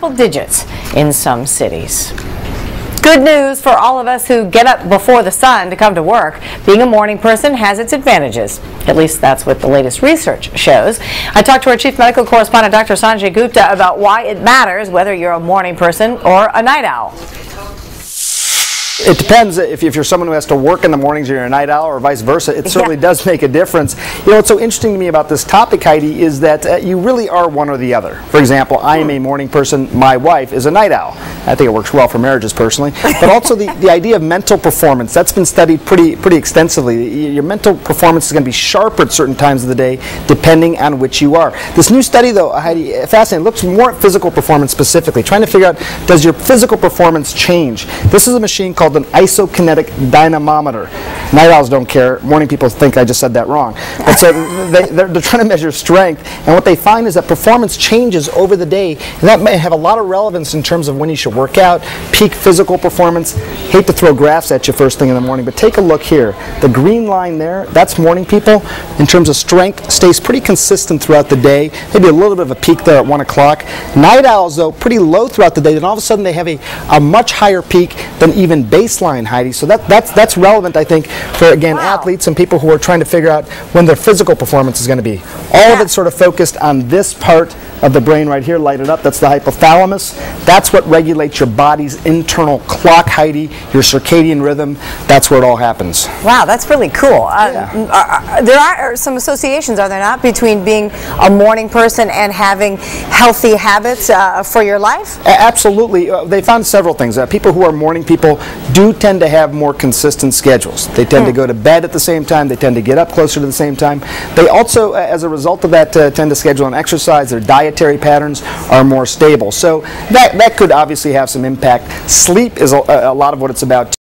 digits in some cities. Good news for all of us who get up before the sun to come to work. Being a morning person has its advantages. At least that's what the latest research shows. I talked to our chief medical correspondent, Dr. Sanjay Gupta, about why it matters whether you're a morning person or a night owl. It depends if you're someone who has to work in the mornings or you're a night owl or vice versa. It certainly does make a difference. You know, what's so interesting to me about this topic, Heidi, is that you really are one or the other. For example, I am a morning person. My wife is a night owl. I think it works well for marriages personally. But also the idea of mental performance, that's been studied pretty extensively. Your mental performance is going to be sharper at certain times of the day depending on which you are. This new study, though, Heidi, fascinating, looks more at physical performance specifically, trying to figure out, does your physical performance change? This is a machine called an isokinetic dynamometer. Night owls don't care. Morning people think I just said that wrong. But so they're trying to measure strength, and what they find is that performance changes over the day, and that may have a lot of relevance in terms of when you should work out, peak physical performance. Hate to throw graphs at you first thing in the morning, but take a look here. The green line there, that's morning people. In terms of strength, stays pretty consistent throughout the day. Maybe a little bit of a peak there at 1 o'clock. Night owls, though, pretty low throughout the day. Then all of a sudden they have a much higher peak than even baseline, Heidi. So that's relevant, I think, for, again, athletes and people who are trying to figure out when their physical performance is going to be. All of it sort of focused on this part of the brain right here, lighted up. That's the hypothalamus. That's what regulates your body's internal clock, Heidi, your circadian rhythm. That's where it all happens. Wow, that's really cool. There are some associations, are there not, between being a morning person and having healthy habits for your life? Absolutely. They found several things. People who are morning people do tend to have more consistent schedules. They tend to go to bed at the same time. They tend to get up closer to the same time. They also, as a result of that, tend to schedule an exercise. Their dietary patterns are more stable. So that could obviously have some impact. Sleep is a lot of what it's about